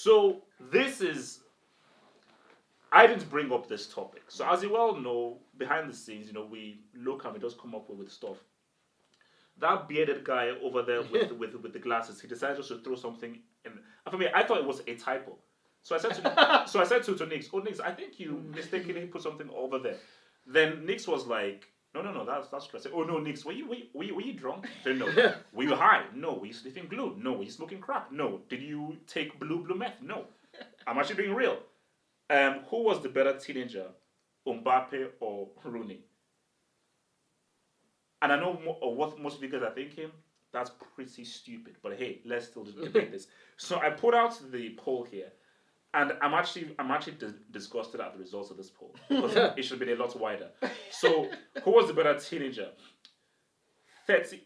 So this is. I didn't bring up this topic. So as you well know, behind the scenes, we look and we just come up with stuff. That bearded guy over there with the glasses, he decided just to throw something in. And for me, I thought it was a typo. So I said to Nix, "Oh Nix, I think you mistakenly put something over there." Then Nix was like, "No, that's true." I said, "Oh no, Nix, were you drunk?" I said, "No." "Were you high?" "No." "Were you sniffing glue?" "No." "Were you smoking crack?" "No." "Did you take blue meth?" "No." "I'm actually being real." Who was the better teenager, Mbappe or Rooney? And I know what most of you guys are thinking. That's pretty stupid. But hey, let's still just debate this. So I put out the poll here, and I'm actually disgusted at the results of this poll because it should have been a lot wider. So who was the better teenager? The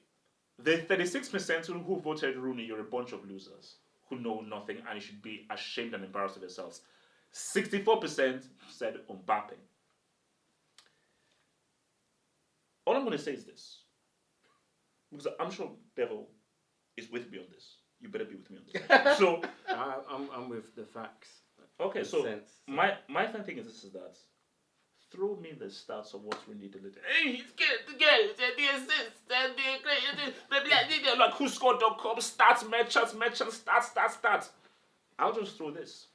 36% who voted Rooney, you're a bunch of losers who know nothing and you should be ashamed and embarrassed of yourselves. 64% said Mbappe. All I'm going to say is this, because I'm sure Devo is with me on this. You better be with me on this. So I'm with the facts. Okay, so my thing is this: is that throw me the stats of what Rooney did. Hey, he's good, the assist, and the like whoscored.com stats, merchants, stats. I'll just throw this.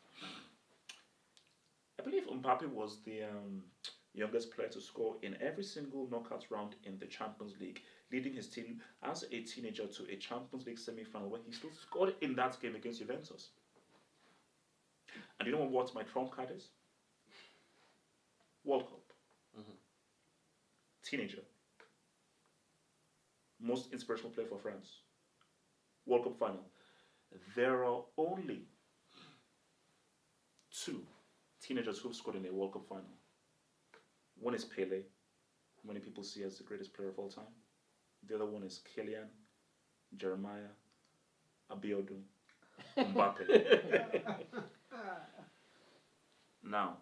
I believe Mbappe was the youngest player to score in every single knockout round in the Champions League, leading his team as a teenager to a Champions League semi-final where he still scored in that game against Juventus. And you know what my trump card is? World Cup. Mm-hmm. Teenager. Most inspirational player for France. World Cup final. There are only 2 teenagers who've scored in a World Cup final. One is Pele, who many people see as the greatest player of all time. The other one is Kylian, Jeremiah, Abiodun, Mbappe. Now,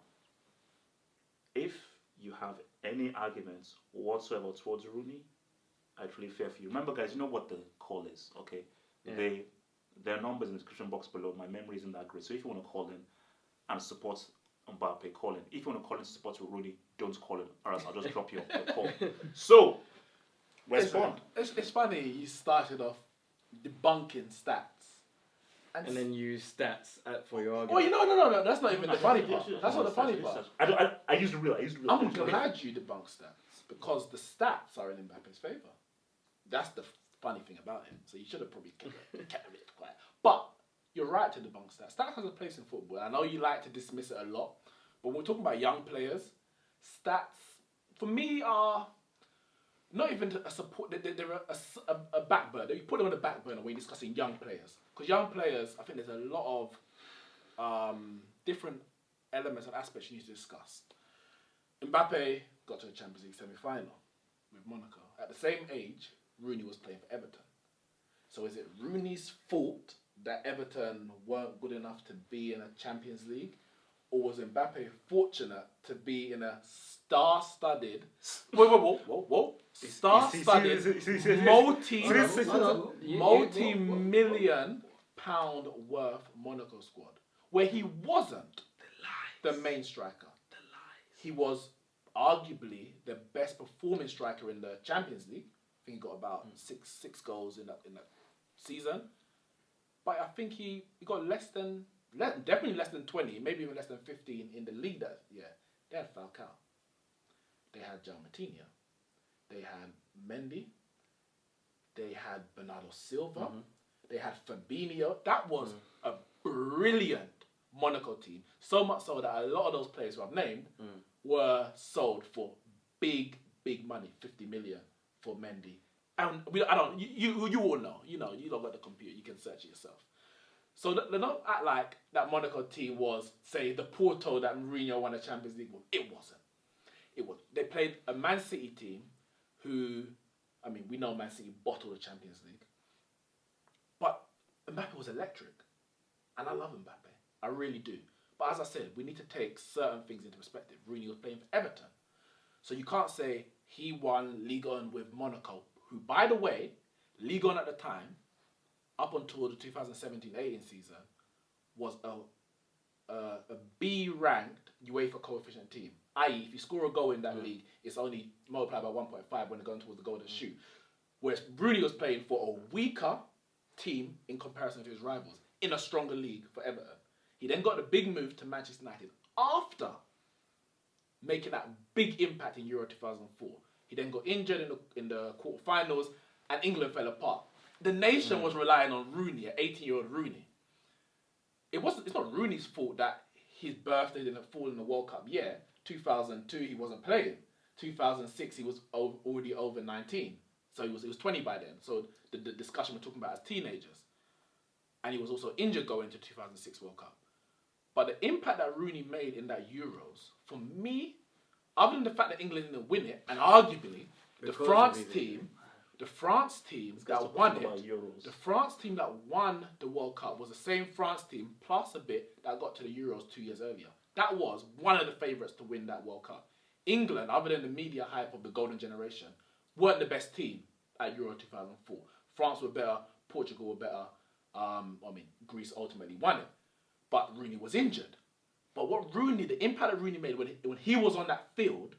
if you have any arguments whatsoever towards Rooney, I truly fear for you. Remember, guys, you know what the call is, okay? Yeah. There are numbers in the description box below. My memory isn't that great. So if you want to call in and support Mbappe, call in. If you want to call in to support Rooney, don't call in, or else I'll just drop your call. So, respond. It's funny you started off debunking stats. And then use stats for your argument. Oh, no. That's not even the funny part. That's not the funny part. I used real. I'm glad you debunk stats because the stats are in Mbappe's favour. That's the funny thing about him. So you should have probably kept it quiet. But you're right to debunk stats. Stats has a place in football. I know you like to dismiss it a lot, but when we're talking about young players, stats for me are not even a support. They're a back burner. You put them on the back burner when you're discussing young players. Because young players, I think there's a lot of different elements and aspects you need to discuss. Mbappe got to the Champions League semi-final with Monaco. At the same age, Rooney was playing for Everton. So is it Rooney's fault that Everton weren't good enough to be in a Champions League? Or was Mbappe fortunate to be in a star-studded... Whoa. Star-studded, multi-million pound worth Monaco squad, where he wasn't the main striker. He was arguably the best performing striker in the Champions League. I think he got about six goals in that season. But I think he got definitely less than 20, maybe even less than 15 in the league that year. They had Falcao. They had João Matinho. They had Mendy. They had Bernardo Silva. Mm-hmm. They had Fabinho. That was a brilliant Monaco team. So much so that a lot of those players who I've named were sold for big money, 50 million for Mendy. And you all know. You don't got the computer. You can search it yourself. So they don't act like that Monaco team was, say, the Porto that Mourinho won the Champions League with. It wasn't. They played a Man City team who, we know Man City bottled the Champions League. But Mbappe was electric. And I love Mbappe. I really do. But as I said, we need to take certain things into perspective. Rooney was playing for Everton. So you can't say he won Ligue 1 with Monaco, who, by the way, Ligue 1 at the time, up until the 2017-18 season, was a B-ranked UEFA coefficient team. I.e., if you score a goal in that league, it's only multiplied by 1.5 when they're going towards the golden shoe. Whereas Rooney was playing for a weaker team in comparison to his rivals in a stronger league for Everton. He then got the big move to Manchester United after making that big impact in Euro 2004. He then got injured in the quarterfinals and England fell apart. The nation was relying on Rooney, an 18-year-old Rooney. It's not Rooney's fault that his birthday didn't fall in the World Cup year. 2002 he wasn't playing. 2006 he was already over 19. So he was 20 by then. So the discussion we're talking about as teenagers. And he was also injured going into 2006 World Cup. But the impact that Rooney made in that Euros, for me, other than the fact that England didn't win it, and arguably the France team that won it, the France team that won the World Cup was the same France team plus a bit that got to the Euros 2 years earlier. That was one of the favourites to win that World Cup. England, other than the media hype of the golden generation, weren't the best team at Euro 2004. France were better, Portugal were better. Greece ultimately won it. But Rooney was injured. But the impact that Rooney made when he was on that field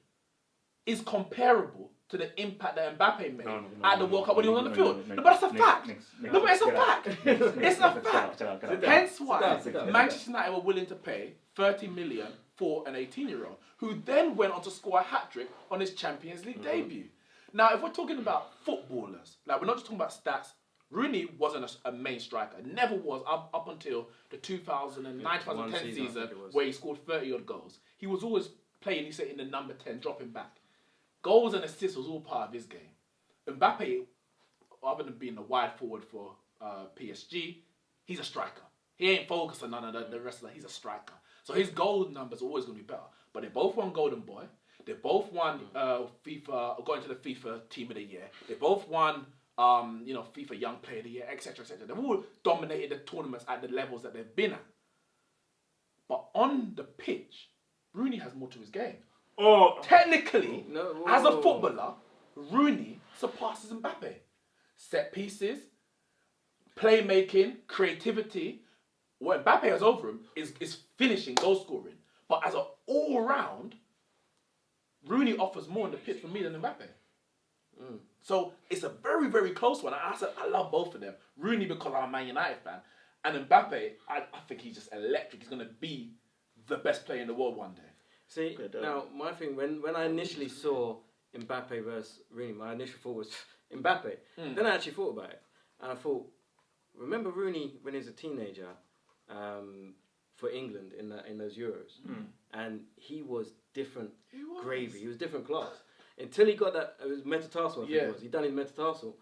is comparable to the impact that Mbappe made at the World Cup when he was on the field. No, but that's a fact. No, but it's a fact. It's a fact. Hence why Manchester United were willing to pay 30 million for an 18-year-old who then went on to score a hat-trick on his Champions League debut. Now, if we're talking about footballers, like we're not just talking about stats, Rooney wasn't a main striker. Never was up until the 2009-2010 season where he scored 30-odd goals. He was always playing, in the number 10, dropping back. Goals and assists was all part of his game. Mbappe, other than being a wide forward for PSG, he's a striker. He ain't focused on none of the rest of that. He's a striker. So his goal numbers are always going to be better. But they both won Golden Boy. They both won FIFA, going to the FIFA Team of the Year. They both won FIFA Young Player of the Year, etc., etc. They've all dominated the tournaments at the levels that they've been at. But on the pitch, Rooney has more to his game. Technically, as a footballer, Rooney surpasses Mbappe. Set pieces, playmaking, creativity. What Mbappe has over him is finishing, goal scoring. But as an all-round, Rooney offers more on the pitch for me than Mbappe. So it's a very, very close one. I love both of them. Rooney because I'm a Man United fan. And Mbappe, I think he's just electric. He's going to be the best player in the world one day. See, now my thing, when I initially saw Mbappe versus Rooney, my initial thought was Mbappe. Then I actually thought about it. And I thought, remember Rooney when he was a teenager for England in those Euros? And he was different gravy. He was different class. Until he got that, it was metatarsal, I think it was. He'd done his metatarsal.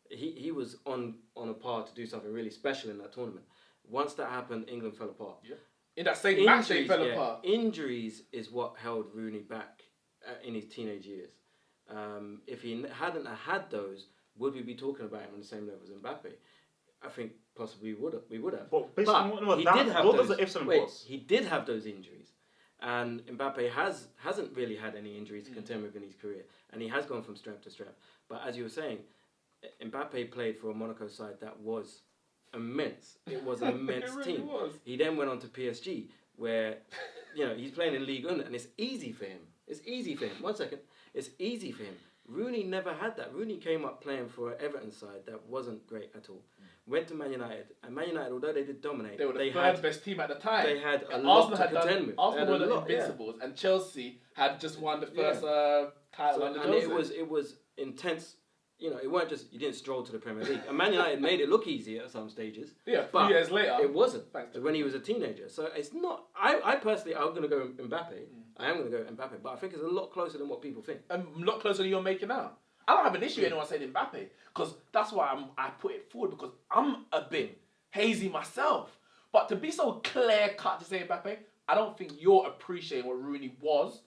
He was on a par to do something really special in that tournament. Once that happened, England fell apart. Yeah. In that same match, they fell apart. Injuries is what held Rooney back in his teenage years. If he hadn't had those, would we be talking about him on the same level as Mbappe? I think possibly we would have. But based on what he did have those. He did have those injuries, and Mbappe hasn't really had any injuries to contend with in his career, and he has gone from strength to strength. But as you were saying, Mbappe played for a Monaco side that was immense. It was an immense team. Was. He then went on to PSG, where he's playing in Ligue 1, and it's easy for him. It's easy for him. 1 second. It's easy for him. Rooney never had that. Rooney came up playing for an Everton side that wasn't great at all. Went to Man United, and Man United, although they did dominate, they were the third best team at the time. They had a lot to contend with. Arsenal were the Invincibles, and Chelsea had just won the first title under Jose. And it was intense. It weren't just you didn't stroll to the Premier League. And Man United made it look easier at some stages. Yeah, a few years later, it wasn't. When he was a teenager, so it's not. I personally, I'm going to go Mbappe. I am going to go Mbappe, but I think it's a lot closer than what people think. A lot closer than you're making out. I don't have an issue with anyone saying Mbappe, because that's why I put it forward, because I'm a bit hazy myself. But to be so clear cut to say Mbappe, I don't think you're appreciating what Rooney was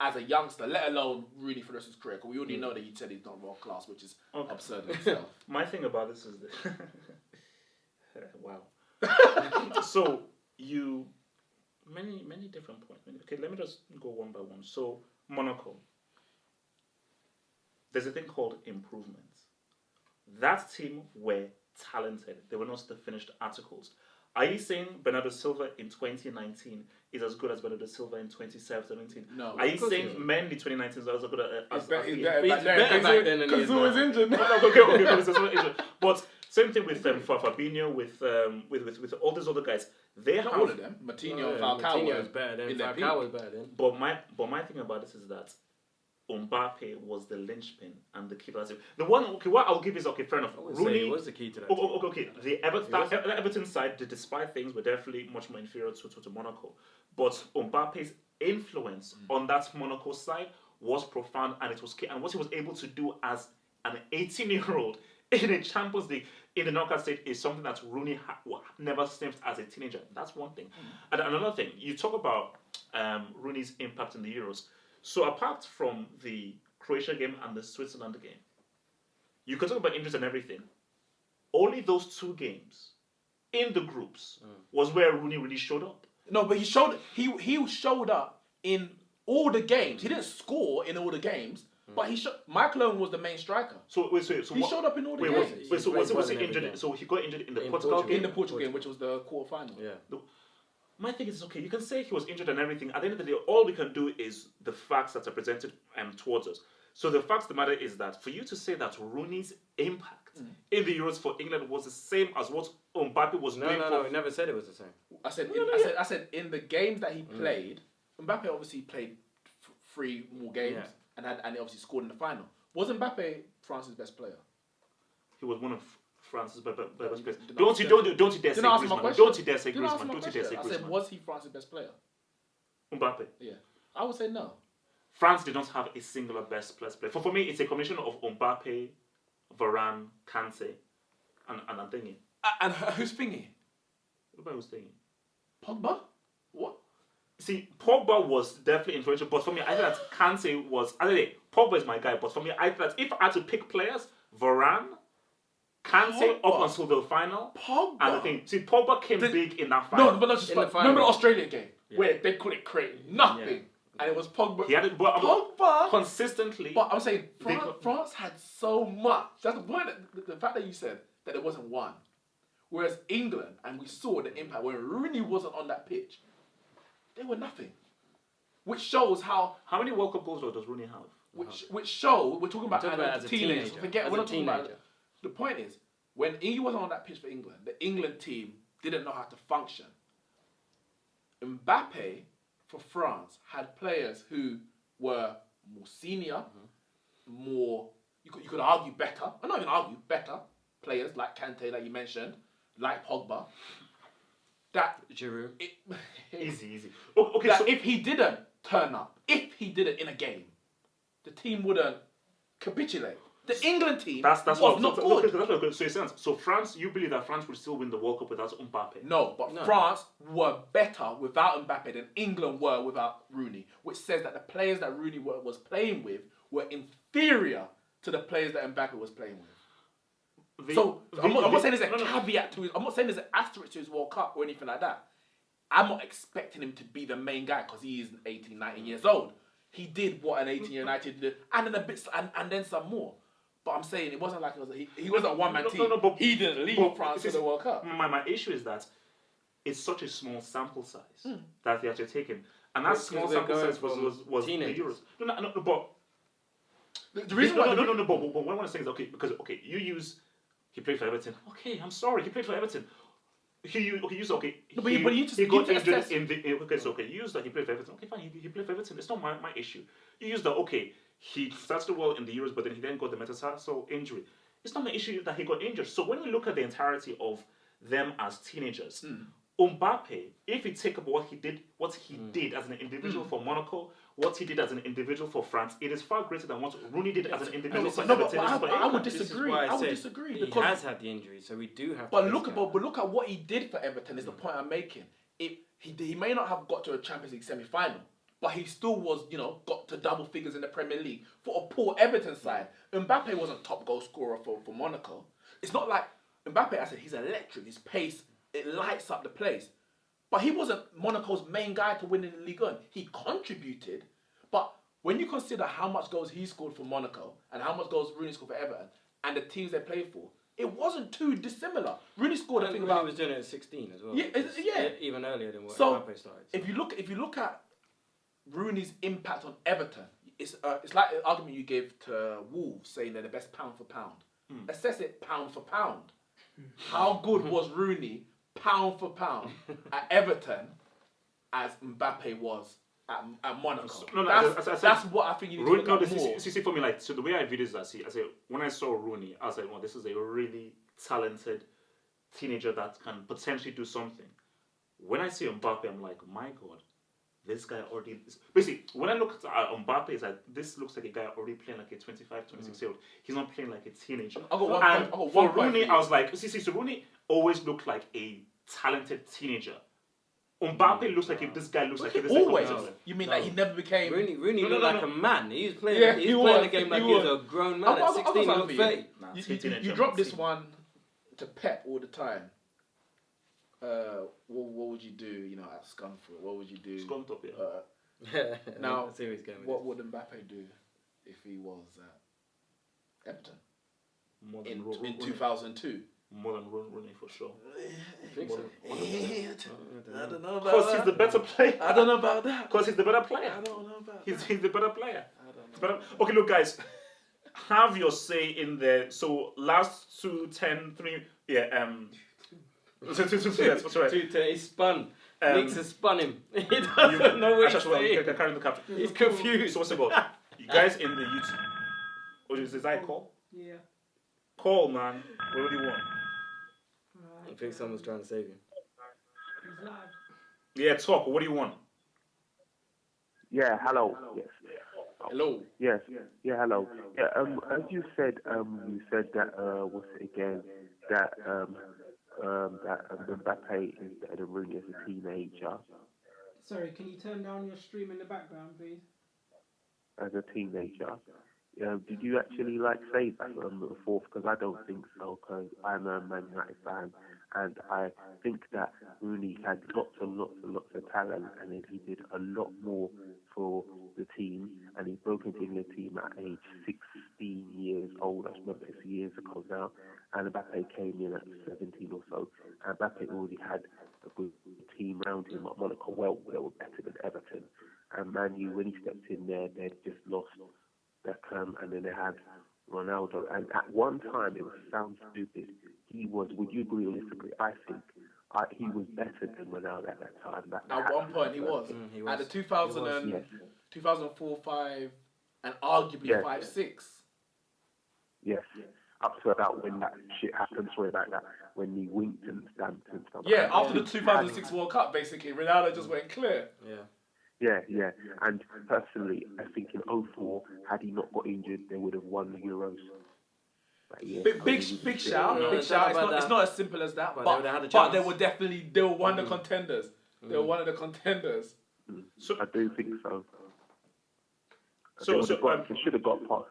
as a youngster, let alone Rooney for the rest of his career. Because we already know that you said he's not world class, which is absurd in itself. My thing about this is this. Wow. So you many different points. Okay, let me just go one by one. So Monaco. There's a thing called improvements. That team were talented. They were not the finished articles. Are you saying Bernardo Silva in 2019 is as good as Bernardo Silva in 2017? No. Are you Of course saying he isn't. Mendy 2019 is as good as He's better he is? back He's then, better back then than he is because he was now. injured. Okay, so it's not issue. But same thing with Fabinho, with all these other guys. They Not have, all of them. Martinho and Falcao Martinho were was better then. in their Falcao peak. was better then. but my thing about this is that Mbappe was the linchpin and the key to that team. The one, okay, what I'll give is, okay, fair enough. I would say Rooney he was the key to that. Okay. The Everton side, despite things, were definitely much more inferior to Monaco. But Mbappe's influence on that Monaco side was profound, and it was key. And what he was able to do as an 18-year-old in a Champions League in the knockout stage is something that Rooney never sniffed as a teenager. That's one thing. And another thing, you talk about Rooney's impact in the Euros. So apart from the Croatia game and the Switzerland game, you can talk about injuries and everything. Only those two games in the groups was where Rooney really showed up. No, but he showed up in all the games. He didn't score in all the games, but Michael Owen was the main striker. So wait, so He showed up in all the wait, games. wait, so He was played he well in every injured? game. So he got injured in the In Portugal Portugal. game. In the Portugal game, which was the quarterfinal. Yeah. My thing is, okay, you can say he was injured and everything. At the end of the day, all we can do is the facts that are presented towards us. So the facts of the matter is that for you to say that Rooney's impact in the Euros for England was the same as what Mbappe was doing No, for... he never said it was the same. I said in the games that he played, Mbappe obviously played 3 more games and he obviously scored in the final. Was Mbappe France's best player? He was one of France's best players. Didn't Don't you dare say Didn't answer my Griezmann. question. Don't you dare say Didn't answer Griezmann. my Don't you dare say question. I said, Griezmann. was he France's best player? Mbappe. Yeah. I would say no. France did not have a singular best player. For me, it's a combination of Mbappe, Varane, Kante, and I'm thinking. And who's thingy? Everybody was thinking. Pogba? What? See, Pogba was definitely influential, but for me, I think that Kante was... I don't know, Pogba is my guy, but for me, I think that if I had to pick players, Varane, Kante Pogba. up until the final, Pogba? and the thing... See, Pogba came big in that final. No, but not just In the remember final. the Australian game Yeah. where they couldn't create nothing, Yeah. and it was Pogba. He had it, but Pogba. consistently... But I'm saying They France had so much. That's the point. The fact that you said that there wasn't one, whereas England, and we saw the impact when Rooney wasn't on that pitch, they were nothing. Which shows how. How many World Cup goals does Rooney have? Which show we're talking about, We're talking about as as a a teenager. teenager. Forget As we're a not talking about. teenager. The point is when he wasn't on that pitch for England, the England team didn't know how to function. Mbappe for France had players who were more senior, more you could argue better. I'm not even argue better players like Kante, like you mentioned, like Pogba. That Giroud. Easy. Okay, that so... if he didn't turn up, if he did it in a game, the team wouldn't capitulate. The England team That's was what, not so, good. That's what good. So it sounds. So France, you believe that France would still win the World Cup without Mbappe? No, but France were better without Mbappe than England were without Rooney, which says that the players that Rooney was playing with were inferior to the players that Mbappe was playing with. I'm not saying there's a caveat to his. I'm not saying there's an asterisk to his World Cup or anything like that. I'm not expecting him to be the main guy because he is 18, 19 years old. He did what an 18-year United did, and then a bit, and then some more. But I'm saying it wasn't like he wasn't a one-man team. But he didn't leave France to the World Cup. My issue is that it's such a small sample size that they actually taken, and that Because small they're sample going size from was the teenagers. Euros. No, but The reason why but what I want to say is he played for Everton. Okay, I'm sorry, he played for Everton. He got injured in the you use that he played for Everton. Okay, fine, he played for Everton. It's not my issue. You use that, okay, he started well in the Euros, but then he then got the metatarsal injury. It's not my issue that he got injured. So when we look at the entirety of them as teenagers, Mbappe, if you take up what he did as an individual for Monaco, what he did as an individual for France, it is far greater than what Rooney did as an individual for Everton. I would This is disagree. why I would said disagree He because has had the injury, so we do have. But look at what he did for Everton is the point I'm making. He may not have got to a Champions League semi-final, but he still was, got to double figures in the Premier League for a poor Everton side. Mbappe wasn't top goal scorer for Monaco. It's not like Mbappe. I said he's electric. His pace, it lights up the place. But he wasn't Monaco's main guy to win in the Ligue 1. He contributed, but when you consider how much goals he scored for Monaco and how much goals Rooney scored for Everton and the teams they played for, it wasn't too dissimilar. Rooney scored, I think, Rooney about. was doing it at 16 as well. Yeah, yeah. Even earlier than what So, Mbappe started. If you look at Rooney's impact on Everton, it's like the argument you gave to Wolves saying they're the best pound for pound. Assess it pound for pound. How good was Rooney pound for pound at Everton as Mbappe was at Monaco? That's what I think you need to look at more. See, for me, like, so the way I view this is, I say, when I saw Rooney, I was like, well, this is a really talented teenager that can potentially do something. When I see Mbappe, I'm like, my God, this guy already... Basically, when I look at Mbappe, it's like, this looks like a guy already playing like a 25, 26-year-old. He's not playing like a teenager. For Rooney, I was like... So Rooney always looked like a talented teenager. Mbappe looks like if this guy looks like... Always? You mean like he never became... Rooney looked like a man. He was playing, he was playing the game like he was a grown man. At 16, he looked 30. You drop this one to Pep all the time. What would you do, at Scunthorpe? What would you do? Scunthorpe, yeah. Now, see where he's going with what would Mbappe do if he was at Everton in 2002? More than Rooney for sure. I think so. I don't know about Because he's the better player. I don't know about that. Because he's the better player. I don't know about He's the better player. I don't know. Okay, look, guys. Have your say in there. So, last 2, 10, 3... Yeah, 2, that's right. He spun. Neeks has spun him. He doesn't know what he's saying. Carrying the captain. He's confused. So what's it called? You guys in the YouTube. What is that call? Yeah. Call, man. What do you want? I think someone's trying to save him. He's live. Yeah, talk. What do you want? Yeah, hello. Yes. Hello. Yes. Yeah, hello. Yeah, as you said that what's it again? That Mbappe is better than Rooney as a teenager. Sorry, can you turn down your stream in the background, please? As a teenager, did you actually say that before? Because I don't think so. Because I'm a Man United fan, and I think that Rooney had lots and lots and lots of talent, and then he did a lot more for the team, and he broke into the England team at age 16 years old. I remember it's years ago now. And Mbappe came in at 17 or so. And Mbappe already had a good team around him at Monaco. Well, they were better than Everton. And Man U, when he stepped in there, they'd just lost Beckham, and then they had Ronaldo. And at one time, it sounds stupid, he was, would you agree or disagree? I think he was better than Ronaldo at that time. At one point, he was. At the 2004, 5, and arguably 5, 6. Yes. Up to about when that shit happened, sorry about that, when he winked and stamped and stuff. Yeah, after the 2006 World Cup, basically, Ronaldo just went clear. Yeah. And personally, I think in 2004, had he not got injured, they would have won the Euros. Big shout. It's not as simple as that, but they were one of the contenders. They were one of the contenders. So, I do think so. They should have got past.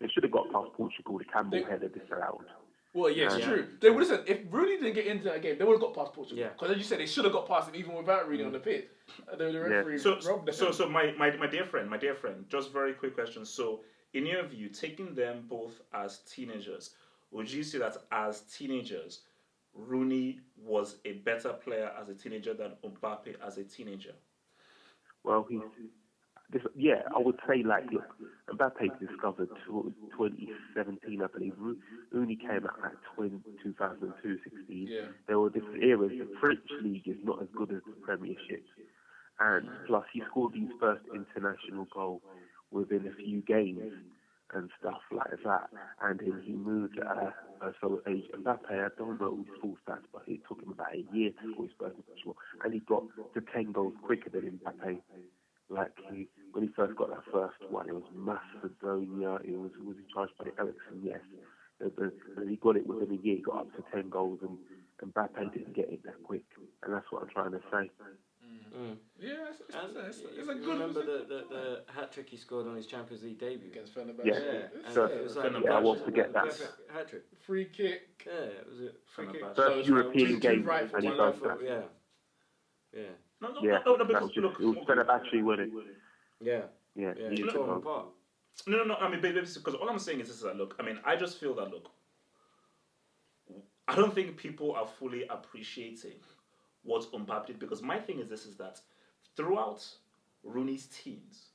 They should have got past Portugal. The Campbell header disallowed. Well, yes, true. They would listen. If Rooney didn't get into that game, they would have got past Portugal. Because as you said, they should have got past him even without Rooney on the pitch. The referee robbed them. So my dear friend, just very quick question. So, in your view, taking them both as teenagers, would you say that as teenagers, Rooney was a better player as a teenager than Mbappe as a teenager? Well, I would say, look, Mbappe discovered 2017, I believe. Rooney came out at 2002, 16. Yeah. There were different eras. The French league is not as good as the Premiership. And plus, he scored his first international goal within a few games and stuff like that. And then he moved at so age. Mbappe, I don't know his full stats, but it took him about a year to score his first international. And he got to 10 goals quicker than Mbappe. When he first got that first one, it was Macedonia. It was in charge by Ericsson, yes. And he got it within a year. He got up to 10 goals, and Mbappe didn't get it that quick. And that's what I'm trying to say. Yeah, it's a good. Remember the hat trick he scored on his Champions League debut against Fenerbahce. Yeah. So it was I won't forget that. Hat trick. Free kick. Yeah, it was a free kick. First European game, and he does that. Yeah. No, because it was Fenerbahce, wasn't it? Yeah. He tore him apart. No. I mean, because all I'm saying is this: look, I mean, I just feel that I don't think people are fully appreciating what Mbappe did, because my thing is this: is that throughout Rooney's teams,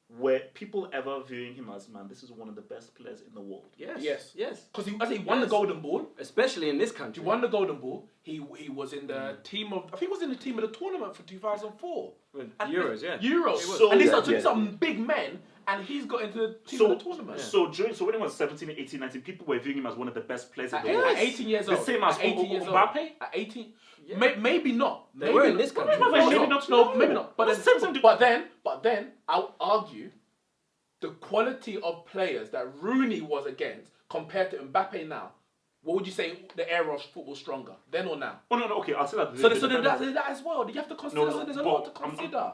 were people ever viewing him as, man, this is one of the best players in the world? Yes. Because he won the Golden Ball. Especially in this He country. won the Golden Ball. He was in the team of, I think he was in the team of the tournament for 2004. Euros, yeah. Euros. So- and these Yeah, are some big men, and he's got into the team of the tournament. So when he was 17, 18, 19, people were viewing him as one of the best players in At, the world. at 18 years The old. same as at 18 years old. Mbappe? At 18. Yeah. Maybe not. They Maybe were in not. this country. Maybe not. No, maybe not. But What's Simpson then, but then, I'll argue the quality of players that Rooney was against compared to Mbappe now. What would you say the era of football stronger, then or now? Oh, no, okay, I'll say that. So then that as well. You have to consider. So there's a lot to but I'm- consider.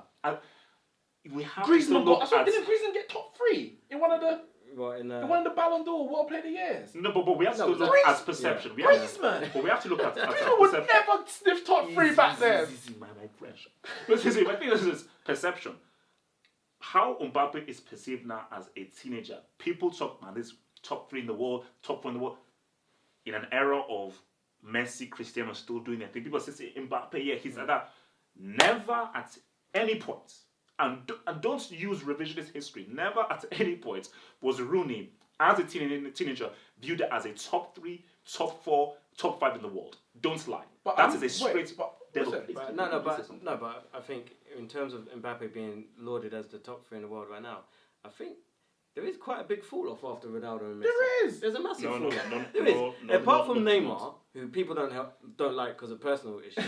We have Griezmann to look got. at... Didn't Griezmann get top 3 in one of the Ballon d'Or World Player of the Years? No, but we have to look Griezmann- at perception. We have, Griezmann. but we have to look at Griezmann would perception. never sniff top 3 back then. My French. Listen, I think this is perception. How Mbappe is perceived now as a teenager. People talk, man, this top 3 in the world, top 4 in the world. In an era of Messi, Cristiano still doing their thing. People say Mbappe, yeah, he's like that. Never at any point, and don't use revisionist history, never at any point was Rooney, as a teenager, viewed as a top 3, top 4, top 5 in the world. Don't lie. But That I'm- is a straight wait, but devil. listen, Please, No, please say something. but I think in terms of Mbappe being lauded as the top 3 in the world right now, I think there is quite a big fall off after Ronaldo and Messi. There is. There's a massive No, fall no, off. no, There no, is. no, Apart no, from no, Neymar, who people don't like because of personal issues.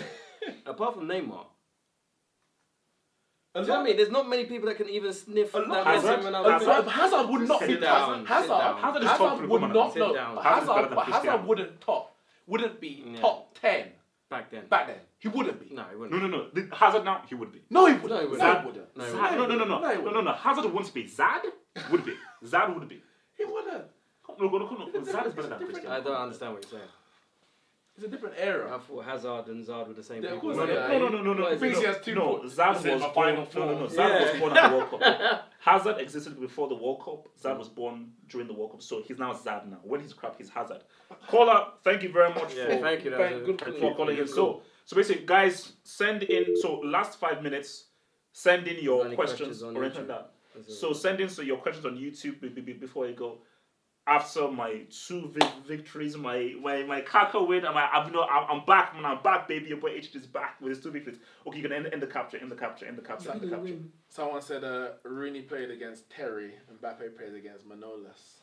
Apart from Neymar, do you know what I mean? There's not many people that can even sniff that lot. Messi and Ronaldo. Hazard would not Sit be down, Hazard. sit down. Hazard is top Hazard three, would come on, not. sit No, down. but Hazard's better Hazard, than but Hazard Cristiano. wouldn't be Yeah. top 10 back then. back then. He wouldn't be. No, he wouldn't. No. Hazard now, he would be. No, he wouldn't. No, he wouldn't. No, he wouldn't. No, he Zad, wouldn't. no. Hazard wouldn't be. Zad would be. Zad would be. He wouldn't. No. Zad is better than Cristiano. I don't understand what you're saying. It's a different era. I thought Hazard and Zard were the same Yeah, of people. course they are. No. I think he has 2 No, points. Zad He said was a born. final No. four. Zad was Yeah. born at the World Cup. Hazard existed before the World Cup. Zad was born during the World Cup, so he's now Zad now. When he's crap, he's Hazard. Caller, thank you very much Yeah, for thank you. That was a Good good for calling in. So basically, guys, send in. So last 5 minutes, send in your Any questions questions on or anything YouTube? like that. So send in your questions on YouTube before you go. After my 2 victories, my Kaka win, I'm back, man. I'm back, baby. Your boy H is back with his 2 victories. Okay, you can end the capture. Someone said Rooney played against Terry and Mbappe played against Manolas.